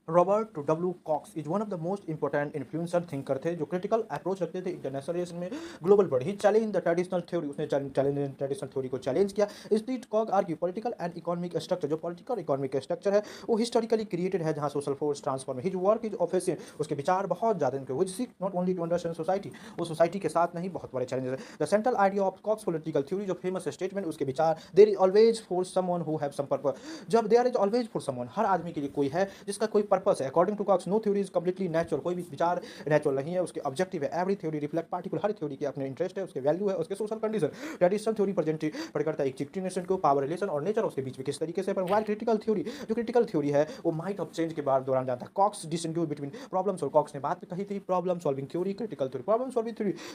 Robert W Cox is one of the most important influencer thinker थे जो critical approach रखते थे international relation में ग्लोबल पर ही चैलेंज द ट्रेडिशनल थ्योरी उसने चैलेंज ट्रेडिशनल थ्योरी को चैलेंज किया street Cox argue political and economic structure जो पॉलिटिकल इकोनॉमिक स्ट्रक्चर है वो हिस्टोरिकली क्रिएटेड है जहाँ social force transform his work is official उसके विचार बहुत ज़्यादा इनके which seek not only to understand society वो सोसाइटी के साथ नहीं बहुत बड़े चैलेंजेस है the central idea of Cox political theory जो फेमस स्टेटमेंट उसके विचार there is always for someone who have some purpose जब there is always for someone हर आदमी के लिए कोई है जिसका कोई पर्पस है according to Cox no theory is completely natural कोई भी विचार नेचुरल नहीं है उसके ऑब्जेक्टिव है एवरी थ्योरी रिफ्लेक्ट पार्टिकुलर हर थ्योरी के अपने इंटरेस्ट है उसके वैल्यू है उसके social condition traditional theory present करता है एक को पावर रिलेशन और नेचर उसके बीच में किस तरीके से पर वाइल क्रिटिकल थ्योरी जो क्रिटिकल थ्योरी है वो माइट ऑफ चेंज के बाद दौरान जाता है कॉक्स डिसटिंग्विश बिटवीन प्रॉब्लम्स और कॉक्स ने बात भी कही थी problem solving theory critical theory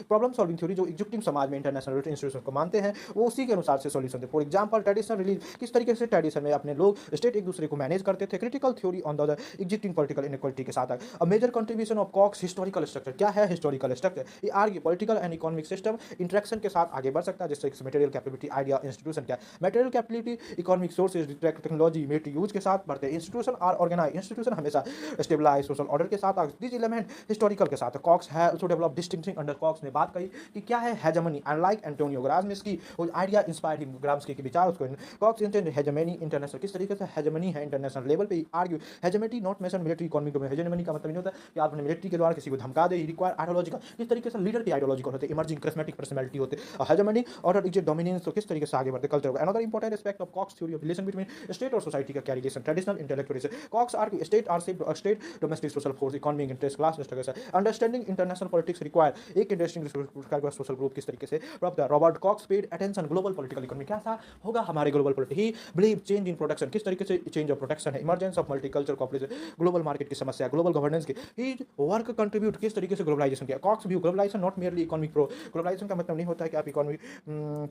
problem solving theory जो एग्जीक्टिंग समाज में इंटरनेशनल इंस्टीट्यूशन को मानते हैं वो उसी के अनुसार से सॉल्यूशन थे फॉर एग्जांपल ट्रेडिशनल रिलीज किस तरीके से ट्रेडिशन में अपने लोग स्टेट एक दूसरे को मैनेज करते थे critical theory on the existing political inequality के साथ a major contribution of Cox historical structure क्या है हिस्टोरिकल स्ट्रक्चर ये argue political and economic system interaction के साथ आगे बढ़ सकता है जिससे मटेरियल कैपेबिलिटी आइडिया इंस्टीट्यूशन क्या material capability economic sources technology military use के साथ बढ़ते हैं इंस्टीट्यूशन आर ऑर्गेनाइज इंस्टीट्यूशन हमेशा स्टेबलाइज सोशल ऑर्डर के साथ दिस एलिमेंट हिस्टोरिकल के साथ कॉक्स है आल्सो डेवलप डिस्टिंक्टिंग अंडर कॉक्स ने बात कही कि क्या है हेजेमनी अनलाइक एंटोनियो ग्राम्स्की वो आइडिया इंस्पायर्ड हिम ग्राम्स्की के विचार उसको कॉक्स इंटेंड हेजेमनी इंटरनेशनल किस तरीके से हेजेमनी है इंटरनेशनल लेवल पे argue hegemony not mention military economic domain hegemony का मतलब नहीं होता कि आप मिलिट्री के द्वारा किसी को धमका दे रिक्वायर आइडियोलॉजिकल किस तरीके से लीडर की आइडियोलॉजिकल होते इमर्जिंग करिस्मेटिक पर्सनालिटी होते हेजेमनी और इज डोमिनेंस तो किस तरीके से आगे बढ़ते culture another important aspect of Cox theory of relation between state और सोसाइटी का क्या relation traditional intellectual Cox argue state are state domestic social force economic interest class understanding international politics require एक इंटरेस्टिंग सोशल ग्रुप किस तरीके से Robert Cox paid attention global political economy कैसा होगा हमारे global politics he believe change in protection किस तरीके से चेंज ऑफ प्रोटेक्शन है emergence of multiculture cooperation global market की समस्या ग्लोबल गवर्नेंस की ही वर्क कंट्रीब्यूट किस तरीके से ग्लोबलाइजेशन किया Cox view globalisation not merely economic pro globalisation का मतलब नहीं होता है कि आप इकोनॉमिक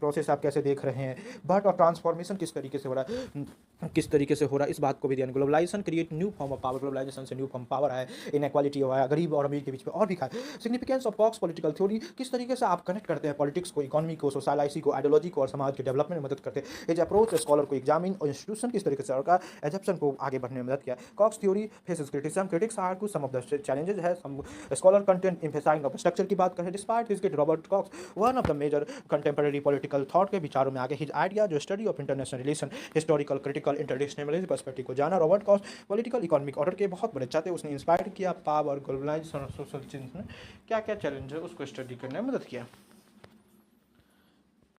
प्रोसेस आप कैसे देख रहे हैं बट और ट्रांसफॉर्मेशन किस तरीके से हो रहा है किस तरीके से हो रहा है इस बात को भी ध्यान globalisation create new form of power globalisation से न्यू फॉर्म पावर है इनइक्वालिटी हुआ है गरीब और अमीर के बीच में और भी खाए significance of Cox political theory किस तरीके से आप कनेक्ट करते हैं पॉलिटिक्स को इकोनॉमी को सोशलाइसी को आइडियोलॉजी को और समाज के डेवलपमेंट में मदद करते हैं एज अप्रोच स्कॉलर को एग्जामिन और इंस्टीट्यूशन किस तरीके से और एजप्शन को आगे बढ़ने में मदद किया Cox theory faces criticism critics are to some of the challenges है some scholar content emphasising of structure की बात करें despite his Robert Cox one of the major contemporary political thought के विचारों में आगे हिज आइडिया जो study of international relation historical critical international perspective को जाना Robert Cox political economic order के बहुत बड़े चाहते उसने इंस्पायर किया पावर ग्लोबलाइजेशन और सोशल चेंज में क्या क्या चैलेंज है उसको स्टडी करने में मदद किया